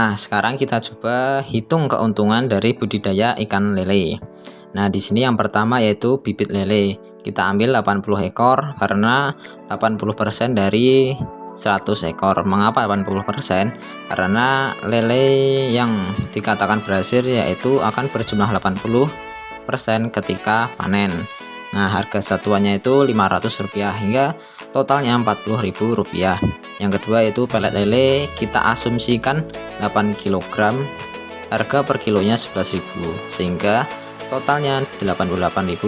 Nah, sekarang kita coba hitung keuntungan dari budidaya ikan lele. Nah, di sini yang pertama yaitu bibit lele. Kita ambil 80 ekor karena 80% dari 100 ekor. Mengapa 80%? Karena lele yang dikatakan berhasil yaitu akan berjumlah 80% ketika panen. Nah, harga satuannya itu Rp500 hingga totalnya Rp40.000. Yang kedua yaitu pelet lele, kita asumsikan 8 kg, harga per kilonya 11.000 sehingga totalnya Rp88.000.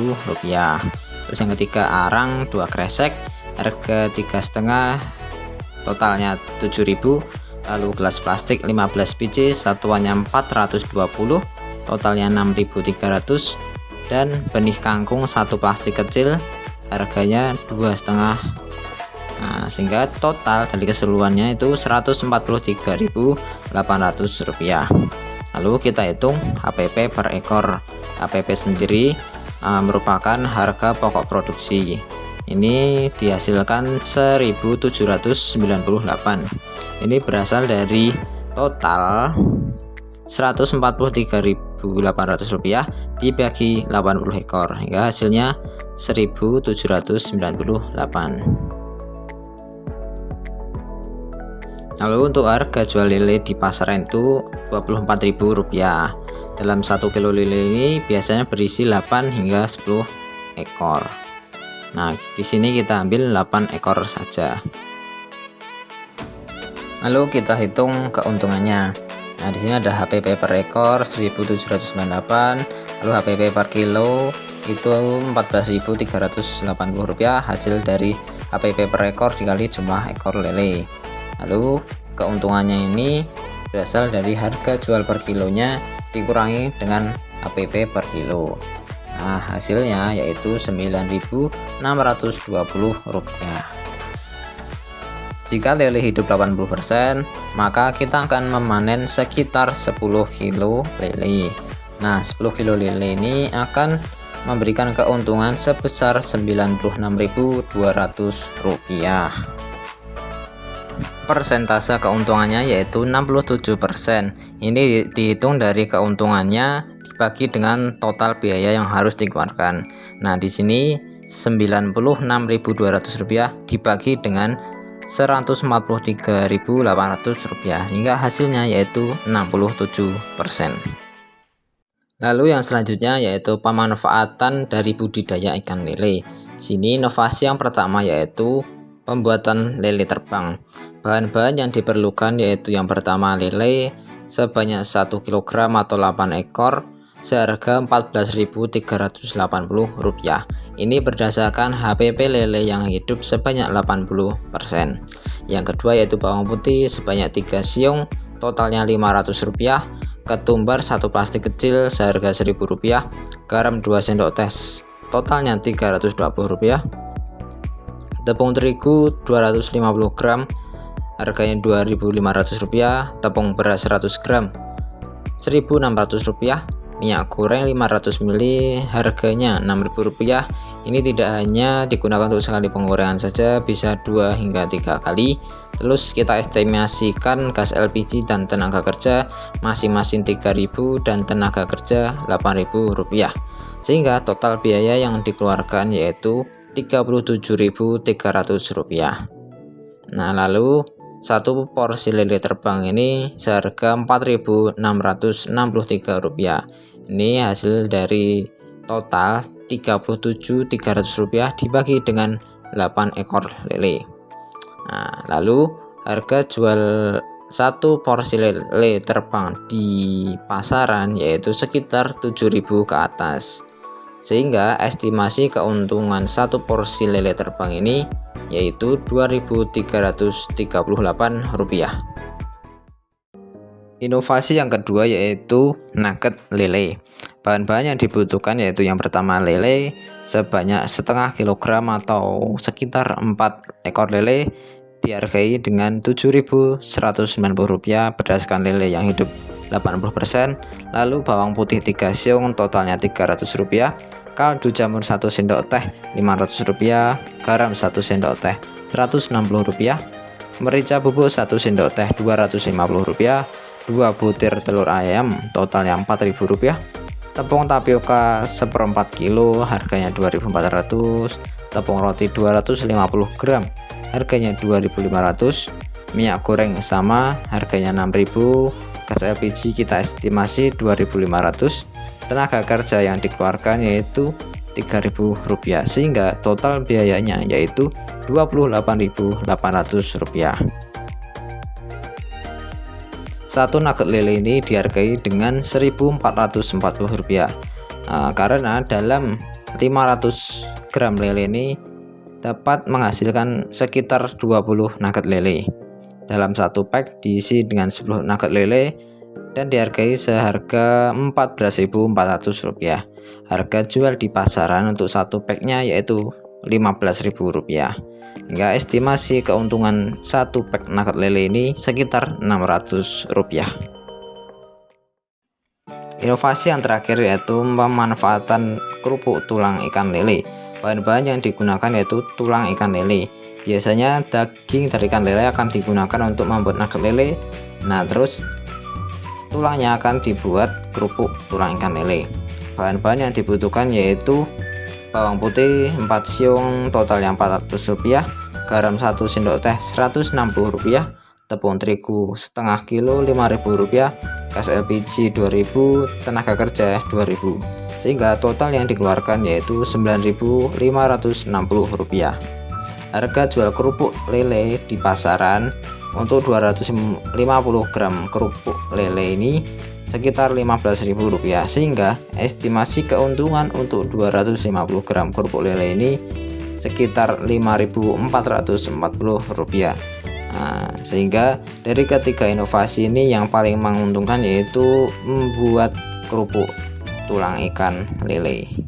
Terus yang ketiga arang 2 kresek, harga 3,5, totalnya 7.000. Lalu gelas plastik 15 biji, satuannya 420, totalnya 6.300. Dan benih kangkung 1 plastik kecil, harganya 2,5. Nah, sehingga total dari keseluruhannya itu Rp143.800. Lalu kita hitung HPP per ekor. HPP sendiri merupakan harga pokok produksi. Ini dihasilkan 1.798. Ini berasal dari total Rp143.800 dibagi 80 ekor hingga hasilnya 1.798. Lalu untuk harga jual lele di pasaran itu Rp24.000. Dalam 1 kilo lele ini biasanya berisi 8 hingga 10 ekor. Nah, di sini kita ambil 8 ekor saja. Lalu kita hitung keuntungannya. Nah, di sini ada HPP per ekor 1.798, lalu HPP per kilo itu Rp14.380. Hasil dari HPP per ekor dikali jumlah ekor lele. Lalu keuntungannya ini berasal dari harga jual per kilonya dikurangi dengan HPP per kilo. Nah, hasilnya yaitu Rp9.620. Jika lele hidup 80%, maka kita akan memanen sekitar 10 kilo lele. Nah, 10 kilo lele ini akan memberikan keuntungan sebesar Rp96.200. Persentase keuntungannya yaitu 67%. Ini dihitung dari keuntungannya dibagi dengan total biaya yang harus dikeluarkan. Nah, di sini Rp96.200 dibagi dengan Rp143.800 sehingga hasilnya yaitu 67%. Lalu yang selanjutnya yaitu pemanfaatan dari budidaya ikan lele. Sini inovasi yang pertama yaitu pembuatan lele terbang. Bahan-bahan yang diperlukan yaitu yang pertama lele sebanyak 1 kg atau 8 ekor seharga Rp14.380. Ini berdasarkan HPP lele yang hidup sebanyak 80%. Yang kedua yaitu bawang putih sebanyak 3 siung, totalnya Rp500. Ketumbar 1 plastik kecil seharga Rp1.000. Garam 2 sendok teh, totalnya Rp320. Tepung terigu 250 gram, harganya Rp2.500. Tepung beras 100 gram, Rp1.600. Minyak goreng 500 ml, harganya Rp6.000. Ini tidak hanya digunakan untuk sekali penggorengan saja, bisa 2 hingga 3 kali. Terus kita estimasikan gas LPG dan tenaga kerja masing-masing Rp3.000 dan tenaga kerja Rp8.000, sehingga total biaya yang dikeluarkan yaitu Rp37.300. Nah, lalu satu porsi lele terbang ini seharga Rp4.663. Ini hasil dari total Rp37.300 dibagi dengan 8 ekor lele. Nah, lalu harga jual satu porsi lele terbang di pasaran yaitu sekitar 7.000 ke atas, sehingga estimasi keuntungan satu porsi lele terbang ini yaitu Rp2.338. Inovasi yang kedua yaitu nugget lele. Bahan-bahan yang dibutuhkan yaitu yang pertama lele sebanyak setengah kilogram atau sekitar 4 ekor lele dihargai dengan Rp7.190 berdasarkan lele yang hidup 80%. Lalu bawang putih 3 siung, totalnya Rp300. Kaldu jamur 1 sendok teh Rp500. Garam 1 sendok teh Rp160. Merica bubuk 1 sendok teh Rp250. 2 butir telur ayam totalnya Rp4.000. Tepung tapioka 1/4 kilo harganya 2.400. Tepung roti 250 gram harganya 2.500. Minyak goreng sama harganya 6.000. Gas LPG kita estimasi 2.500. Tenaga kerja yang dikeluarkan yaitu Rp3.000, sehingga total biayanya yaitu Rp28.800. Satu nugget lele ini dihargai dengan Rp1.440, karena dalam 500 gram lele ini dapat menghasilkan sekitar 20 nugget lele. Dalam satu pack diisi dengan 10 nugget lele dan dihargai seharga Rp14.400. Harga jual di pasaran untuk satu packnya yaitu Rp15.000, hingga estimasi keuntungan satu pack nugget lele ini sekitar Rp600. Inovasi yang terakhir yaitu pemanfaatan kerupuk tulang ikan lele. Bahan-bahan yang digunakan yaitu tulang ikan lele. Biasanya daging dari ikan lele akan digunakan untuk membuat nugget lele. Nah, terus tulangnya akan dibuat kerupuk tulang ikan lele. Bahan-bahan yang dibutuhkan yaitu bawang putih 4 siung totalnya Rp400, garam 1 sendok teh Rp160, tepung terigu setengah kilo Rp5.000, gas LPG 2.000, tenaga kerja 2.000, sehingga total yang dikeluarkan yaitu Rp9.560. Harga jual kerupuk lele di pasaran untuk 250 gram kerupuk lele ini sekitar Rp15.000, sehingga estimasi keuntungan untuk 250 gram kerupuk lele ini sekitar Rp5.440. Nah, sehingga dari ketiga inovasi ini yang paling menguntungkan yaitu membuat kerupuk tulang ikan lele.